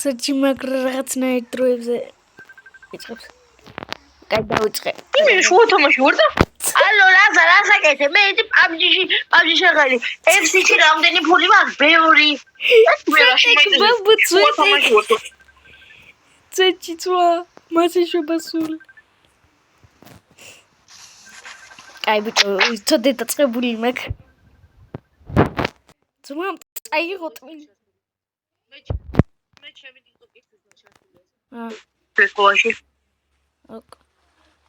ცოტა მაგრა რაღაცნაირ დროებზე იწყებს. კაი დავიწყე. მე შუა თამაში ვარ და ალო რაზაკეთე მე ის PUBG შეგალი FC-ში რამდენი ფული მაქვს ბევრი ცეჩიცვა მასე შობასული კაი ბიჭო ცოტა დაწყებული მაქვს ძმა წაიღო ტვინი მე ჩემი TikTok-ში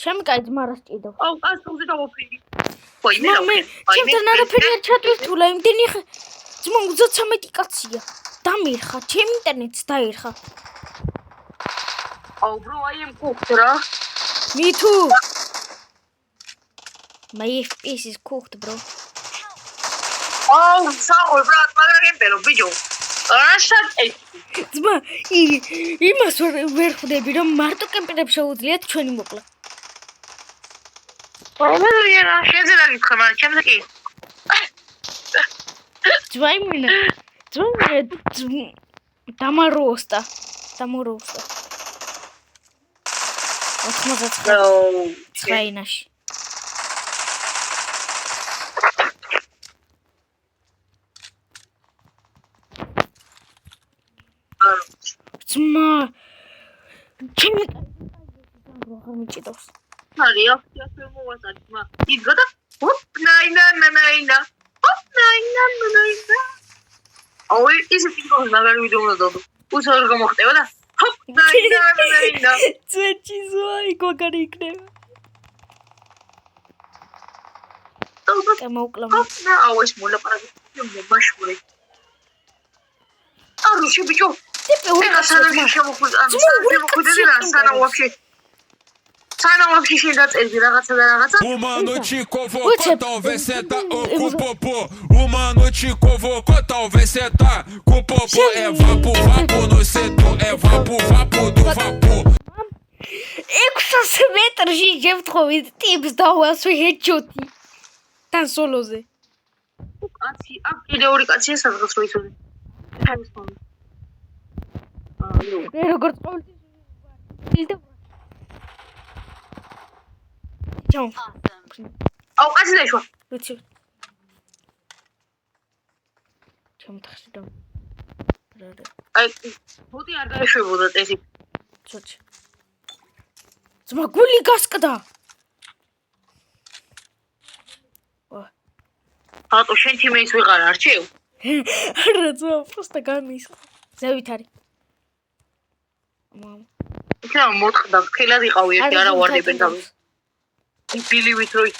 ჩემი კაი ძმა რა სტიდო აუ ასულზე დავაფრინდი ჩემთან არაფერი არ ჩატვირთულა იმდენი ძმა 33 კაცია დამირხა ჩემ ინტერნეტს დაირხა აუ bro I am cooked რა me too my FPS is cooked bro აუ საულ ბრატ მაგრამ გემბერო ბიჭო რაშად ძმა იმას ვერ ხვდები რომ მარტო კემპერებს შეუძლიათ ჩვენი მოკლა რა შეიძლება გიქხა მაგრამ ჩემზე კი ძვაიმენა დამაროსტა 99 წაინაში ძმა ჩემი როგორ მიჭიდავს არია ასე მოვასწარი ძმა იდგა და ჰოპ ნაინა აუ ისე თვითონ მაგარი ვიდეო უნდა დავდო უსაურ გამოხდება და ჰოპ ნაინა ცეჩი ზოი გოგარი იქნება მოკლა აუ ეს მოლაპარაკე მაშურე აუ შებიჭო ეხლა სანამ შემოხვიდა სანამ вообще შეძაწერდი რაღაცა და რაღაცა Uma noite convocou, talvez cê tá com popô. Uma noite convocou, talvez cê tá com popô. É vapo no setor, é vapo do vapor. 600 მეტრში შევთხოვი ტიპს დავასვი ჰედშოტი თან სოლოზე კაცი აქ კიდე ორი კაცია სადღაც რო იცოდი ფანის ფონი მე როგორც ყოველთვის ჩაუ აუ კაცი დაიშვა ვიცი ჩამთხში და აი ბოდი არ დაეშვებოდა წესი ცოტა ძმა გული გასკდა ატო შენ თიმეის ვიყარ არჩევ არა ძმა просто გამისხა ზევით არის მამ იქნა მოთხდა ხელად იყავი ერთი არა ვარდებენ და ბილივით როი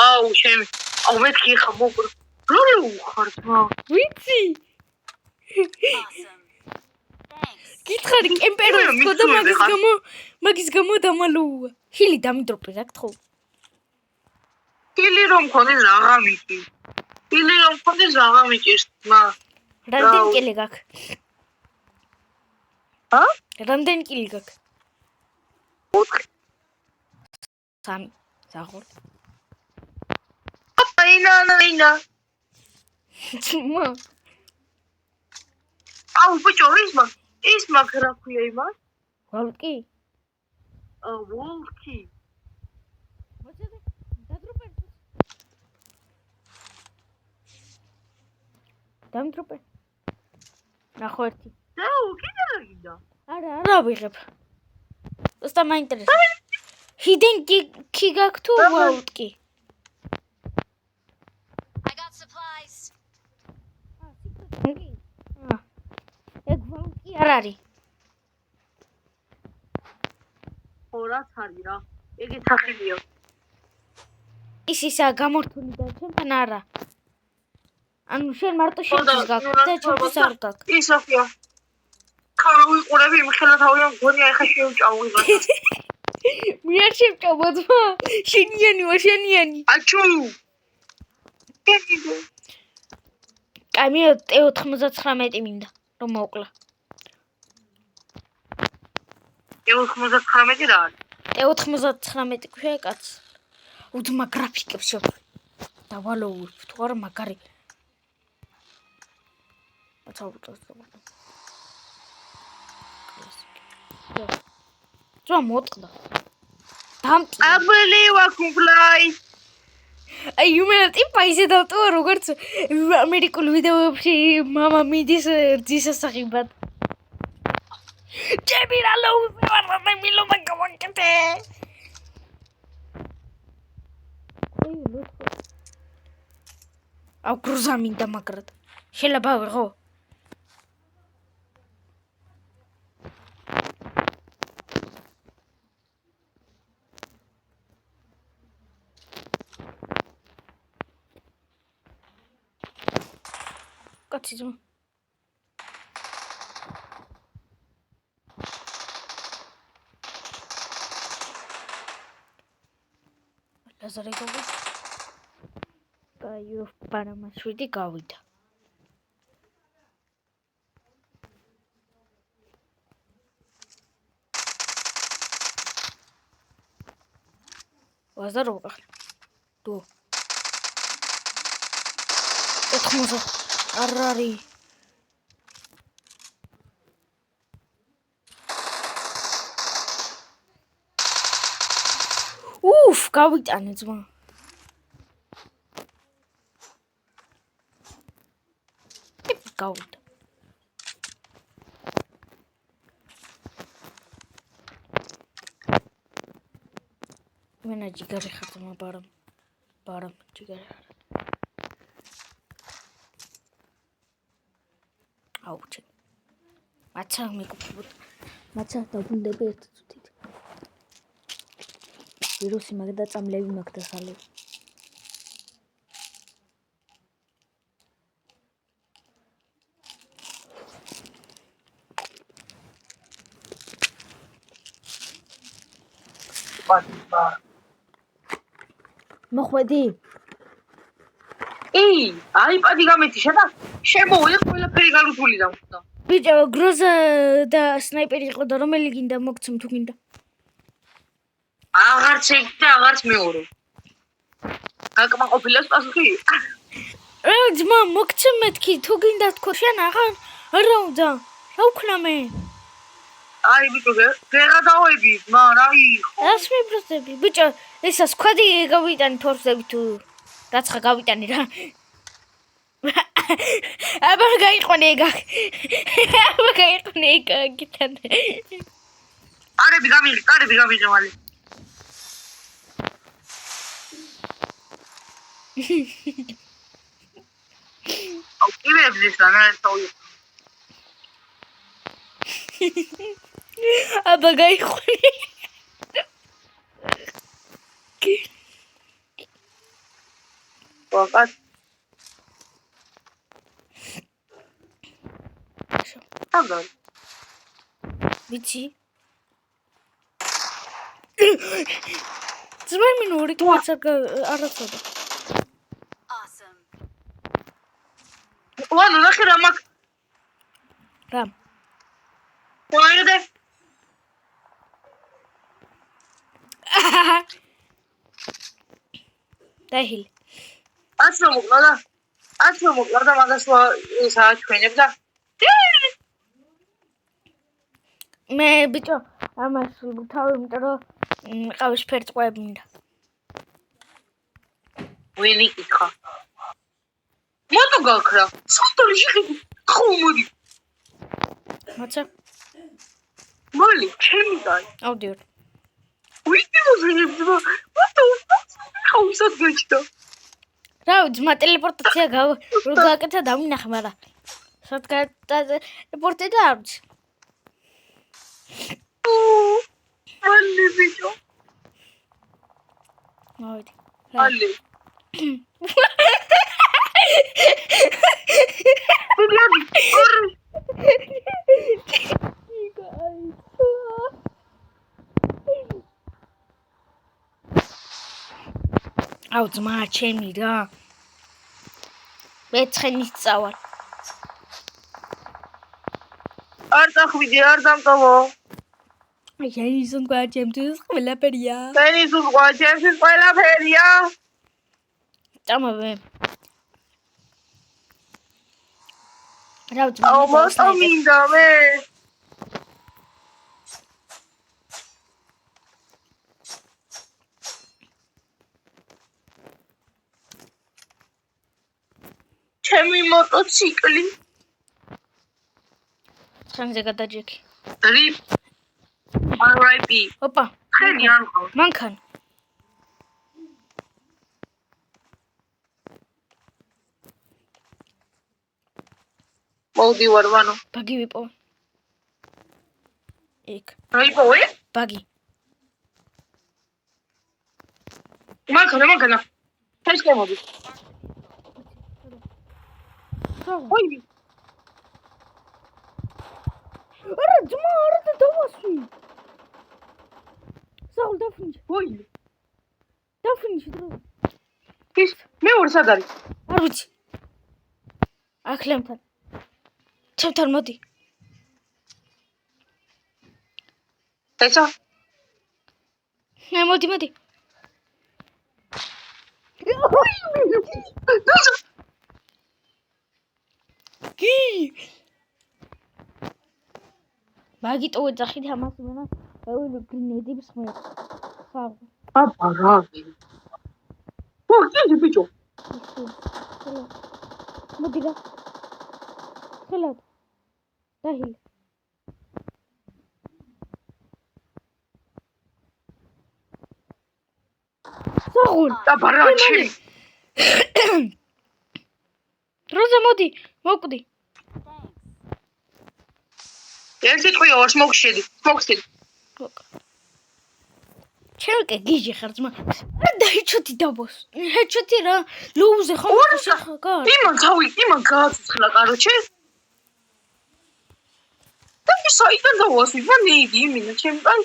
აუ შენ აუ მეთქი ხა მოგრო რა უხარ ძმა ვიცი გითხარი კემპეროს და მაგის გამო დამალოვა ჰილი დამიდროპე რა გთხოვ ჰილი რომ ხონდეს რაღა მიჭირს ძმა რამდენი კილი გაქვს ა რამდენი კილი გაქვს 4 3 ზაღურ აინა ძმა აუ ბიჭო ის მაგ რა ქვია იმას ვოლკი ვოლკი დამტროპე ნახო ერთი აუ კიდე რა გინდა არა ვიღებ უბრალოდ მაინტერესებს ჰიდენ კი გაქვს თუ ვოლკი I got supplies. ეგ ვოლკი არ არის ორაც არის რა ეგე სახელია ისისა გამორთული და ჩემთან არა ანუ შენ მარტო შეჭის გაქვს და ჩემთვის არ გაქვს ისახია ხარო ვიყურები იმ ხელა თავიდან გონია ეხა შევჭავი მე არ შევჭავ ძმა შენიანი აჩუ კაი მე 99 მინდა რომ მოკლა 99 რა არის 99 ქვია კაც უდმა გრაფიკებს დავალოვებ თუ არა მაგარი ძმა მოტყდა. დამტი. აბლევა კუბლაი. აი იმენა ტიპა ისე დავტოვა როგორც ამერიკულ ვიდეოებში მამა მიდის რძის ასაღებად. ჩემი რა ლოუზე ვარ და მილობა გავაკეთე. აუ გრუზა მინდა მაგრად. შეიძლება ვიღო. კაცი ძმა. ლაზარე გოგო. კაიო პარამაშვიდი გავიდა. ვაზარო ვყავ. თუ. ეთმოზე არ არის. უფ, გავიტანე ძმა. გავიდა. მენა ჯიგარი ხარ ძმა ბარამ ჯიგარი ხარ. აუჩი. მაცა მეკუპებოდ. მაცა დაგვუნდები ერთ წუთით. ვირუსი მაგდა წამლები მაგდა სალები. მოხვედი? აიპადი გამეთიშა და შემოვიდა ყველაფერი განუთული დამხდა. ბიჭო, გროზა და სნაიპერი იყო და რომელი გინდა მოგცემ თუ გინდა? აღარც ერთი და აღარც მეორე. გაკმაყოფილებს პასუხი? ძმა, მოგცემ მეთქი, თუ გინდა თქო, შენ არა უნდა. რა ვქნა მე? აი ბიჭო, გეღადავები, მა რა იყო? რას მიბრუნდები? ბიჭო, ესა სკვადი გავიტანი თორსები თუ რაცხა გავიტანი რა. აბა გაიყვანე გიტან. კარები გამიღე მალე. აუ კიბებს ის რა თოი. აბა გაიყვანე. ვაკაც აგა ვიცი ძმა მინორი თვაც არაცოდა Awesome. ვანო ნახე რა მაგ რა ვაიდე დაიჰილ აცნო მოკლა და მაგას სააჩვენებ და მე ბიჭო ამას თავი იმიტომ რომ ყავის ფერწყოები მინდა ვინი იკითხა მოტო გაქრა სოთოლი შეხედი ხუმოდი მაცა მოლი ჩემი დაი აუდიო ვინი მოზრებდა მოტო ხაუსად გაჩდა რა ძმა ტელეპორტაცია გავაკეთა დამინახე მაგრამ სათქა ტელეპორტი და არც მოლი ბიჭო მოვიდი მოლი აუ ძმა ჩემი რა მე ცხენის წავალ არ წახვიდი არ დამტოვო შენის უნდა ჩემთვის ყველაფერია შენის უნდა ჩემთვის ყველაფერია წამოვე რა ძმა აუ მოტო მინდა მე ჩემი მოტოციკლი. ხანზე გადაჯექი. რიპ. RIP. ოპა, ხენი არ მყავს. მანქან. მოდი ვარ ვანო. ბაგი ვიპოვე. იქ, რაიპოვე? ბაგი. მანქანა. ეს შემოდი. ой, არა, ძმა, არა და დავასვი. საულ დაფინჯ. ой. დაფინჯ დრო. ის მე ვარ სად არის? არ ვიცი. ახლემთან. ჩემთან მოდი. ესა? მოდი. კი. ბაგი ტოვე ძახით ამას მენა. ეულო გრინედებს მე. ხარ. აბა რა. ой, ბიჭო. მოდი რა. ხელად. დაჰილ. საღულ. აბა რა ჩემი. როზა მოდი, მოკვდი. ერთი თქვია ვარ მოგშედი. ჩელკე გიჟი ხარ ძმა. რა დაიჩოთი დაბოს. ჰეჩოთი რა. ლოუზე ხომ შეხა. იმან გააცოცხლა კაროჩე. და საიდან დავასვი? ვანეიდი იმინა ჩემი კაი.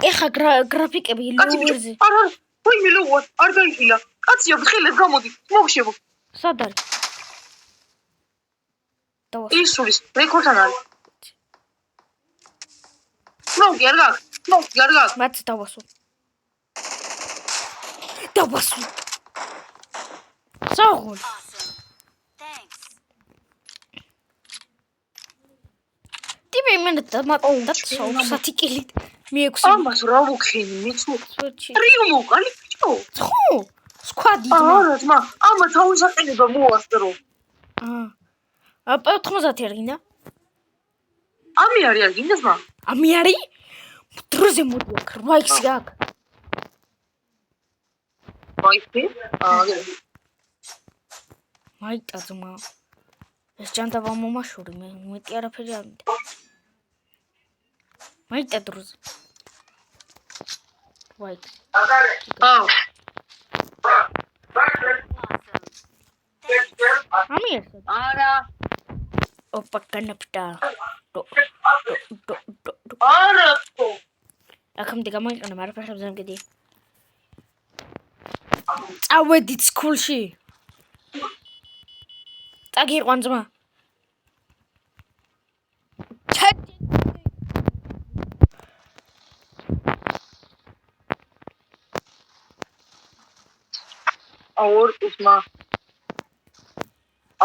ეხა გრაფიკები ლოუზე. არა, ვაი მე ლოუა, არ გაიხილა. კაცია, ხელებს გამოდი, მოგშევო. სად არის? დავას. ისურის, რეკორდთან არის. მოგი არ გაკ. მათ დავასვი. საღოლ. Awesome. Thanks. ტიპი მენდა დაცო სათიკილით. მიექვსი. ამას რა ვუქენი, მიცუ. სოჩი. რიო მოკალი ბიჭო. ხო. სკვადი. არა, ძმა, ამა თავის აყენება მოასწრო. აპა 90 არ გინდა? ამი არის გინდა ძმა? ამი არის? დროზე მოდი აქ, 8x აქ. ვაიფი? მაიტა ძმა. ეს ჯანტაბა მომაშური მე მეტი არაფერი არ მინდა. მაიტა დროზე. ვაი. აუ. ამი ერთად. არა. ოპა კანაპტა. არა. აქამდე გამოიყენა მარაფერებს ამგედი. წავედით სკოლში. წაგიყვან ძმა. აურ უსმა.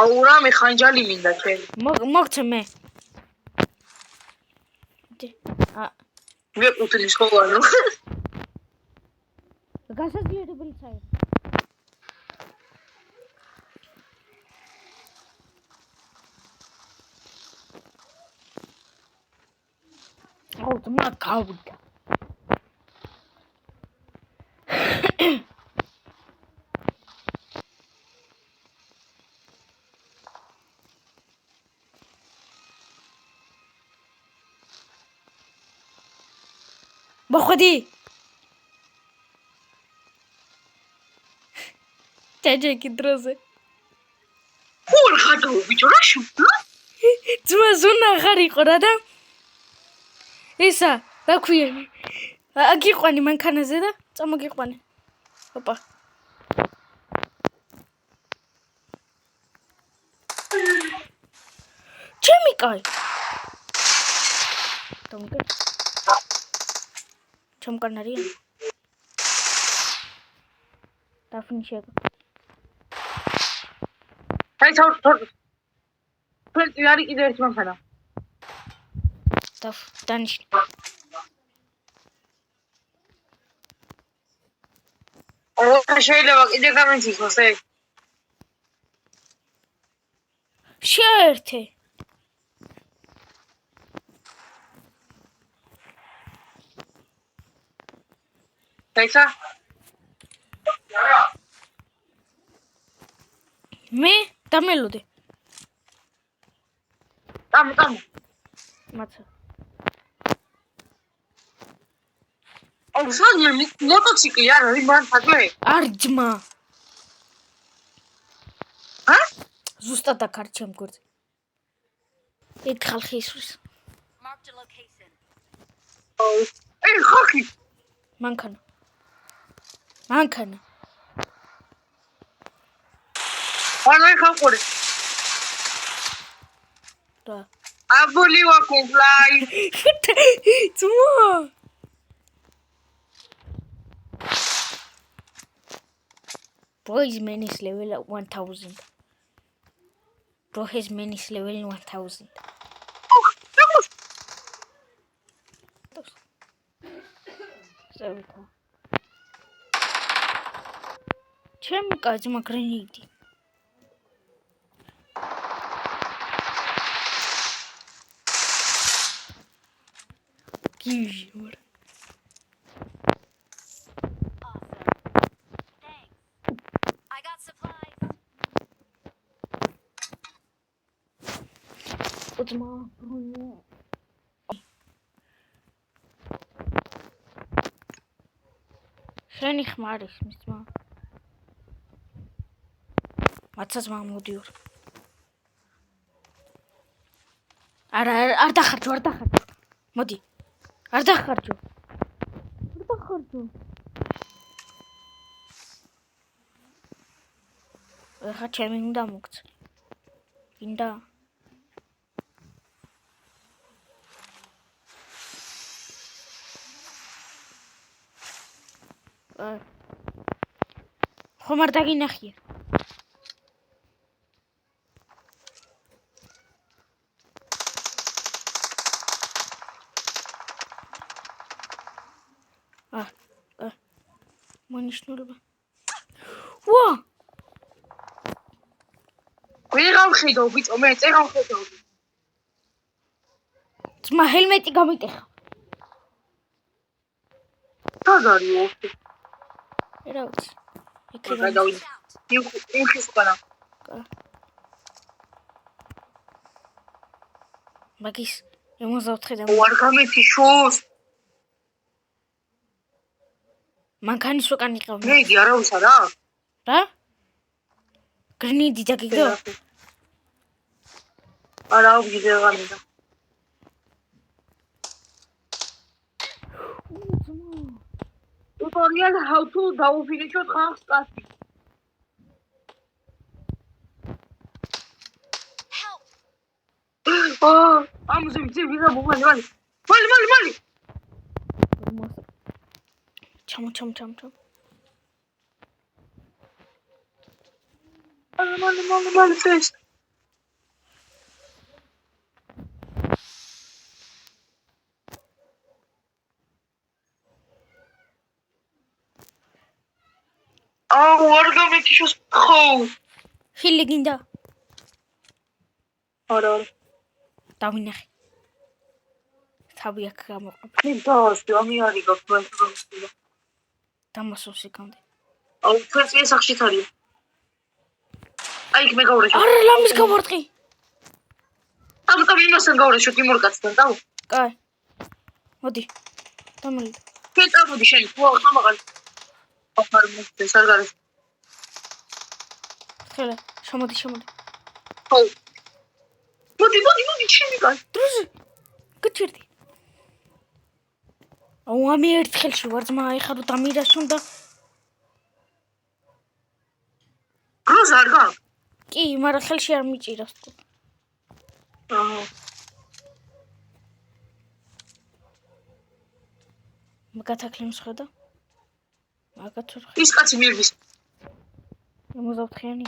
აურა მე ხანჯალი მინდა ჩემი. მოგცე მე. მე უთლის ხოლმე. გასაძლიერებელი წაი. აუ ძმა გავიდა. მოხდი. დაჯექი დროზე. ხურ ხატო ბიჭო რა შუა? ძმა ზონა აღარ იყო რა და ისა რა ქვია? აგიყვანი მანქანაზე და წამოგიყვანი. ოპა. ჩემი კაი. დონკე. ჩამკანარია. დაფინშე. აი თორ. ფერტი არის კიდე ერთი მანქანა. დანიშ. ო შეიძლება კიდე გამენციხოს ე. გაერთე. ესა მე დამელოდე. ამ მაცა. აუ სადმე მოტოციკლი არ არის მან თაგვე არ ძმა. ა ზუსტად აქ არის ჩემ გვერდზე. ერთ ხალხი ისვრის. Marked a location. ე ხალხი მანქანა. არა ხალხური და აბული ვაკუმფლაი ძმა. Boys man is level 1000. Bro his man is level 1000. ზევით. ჩემი კაცი მაგრენიდი. გიჟი ვარ. I got supplies. ძმა. შენი ხმარის ძმა. მაცა ძმა მოდიორ. არ დახარჯო. მოდი. არ დახარჯო. ეხა ჩემი უნდა მოგცე. გინდა? ხომ არ დაგინახია? მონიშნულება. ვა! ვეღარ ხედავ ბიჭო მე წერან ხედავ ძმა ჰელმეტი გამიტეხა. თაზარიო რა ვიცი. ეკრა დავიდე იმხის უკანა მაგის 64 და ვარ გამეთი შოს მანქანის უკან იყავ. მე იგი არავის არა რა? გრინიდი დაგიგო? არა ვიდე გამიდა tutorial how to დაუფინიშოთ ხალხს კაცი ამზე ვიცი ვიღა მოვალი ჩამო. მალი ფეს არ გამეთი შოს ხო ხილი გინდა? არა დავინახე. თავი აქ გამოყო. დას ამი არის გაქვეყნებული დამასო სეკუნდე. აუ ფესვე სახში თარია აი მე გავურეშო არა ლამის გავარტყი. ამ იმასთან გავურეშო ტიმურ კაცთან დაუ კაი. მოდი. დამელი. ფეტავდი შენ ხო ხამაღალი ახარ მოხდეს არ გარის ხელა შემოდი. ხო მოდი ჩემი კაცი დრუზი. გიჩერდი. აუ ამი ერთხელში ვარ ძმა ეხა რო დამირას უნდა. როზ არ გა კი, მაგრამ ხელში არ მიჭირავს თქო. აჰა მაგათაკლიმ შეხედა. მაგათ რა. ის კაცი მიერდის 64-იანი.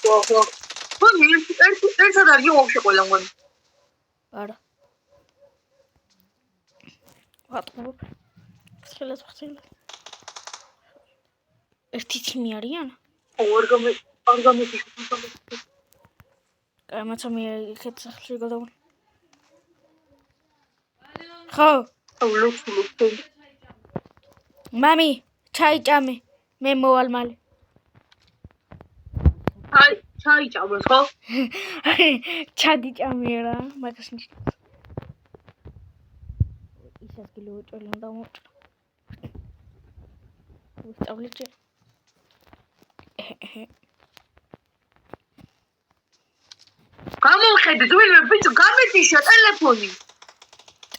ხო ერთად არის ვაფშე ყველა მგონი არა. ვატყობ. ხელას ხსელა. ერთი თიმი არიან? არ გამეთი კაი, მე იქეთ სახლში გადავარ. ხო, ლოცულობ. მამი, ჩაიჭამე. მე მოვალ მალე. აი, ჩაიჭამოს ხო? ჩადიჭამე რა, მაგას ნიშნავს. ის ადგილი უჭველი უნდა მოჭრა. ვისწავლეთ. გამოვხედეთ, ვინმე ბიჭო გამეთიშა ტელეფონი.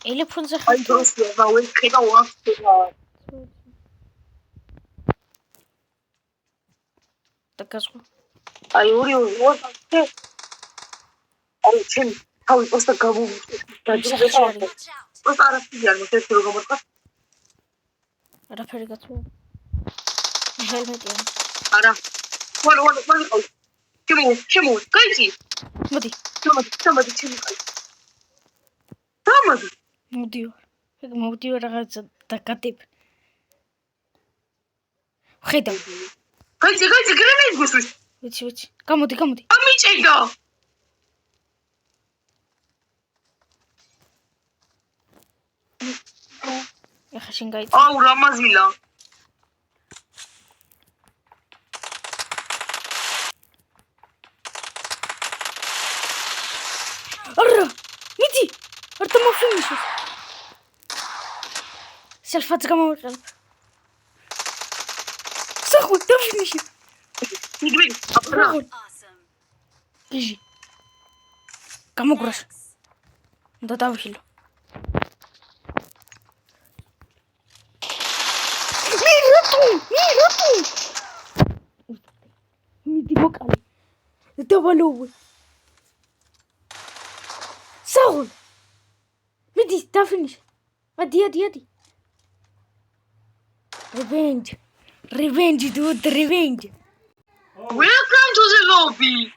ტელეფონზე აი დროსია, გავეხედა ვაფშე. და გასულ. აი ორი აი ჩემ თავი პოსტა გამოვიჭე. სახლში არის. Watch out. პოსტა არასდროს არ მოხდეს როგორ მოხდა? არაფერი გაწვა. ჰელმეტია. არა. ვარ. ჩემო, გაიცი. მოდი, ჩამოდი ჩემი კაი. ჩამოდი. მოვდივარ რაღაცა და გადებ. ხედა. გაიცი, გრემის გუსვის. ვიცი. გამოდი. ამიჭედა. ეხა შენ გაიწ. აუ რამაზილა. არა, მიდი. არ დამაფინიშო. სელფაც გამოვიყენებ. სახუ დამფინიშე. იგვი, აბა. Awesome. გიჟი. გამოგრაშ. უნდა დავიხილო. მირატუ. მიდი მოკალი. დავალოვე. საულ. მიდი დავფინიშე. ადი. Revenge, dude, revenge. Welcome to the lobby.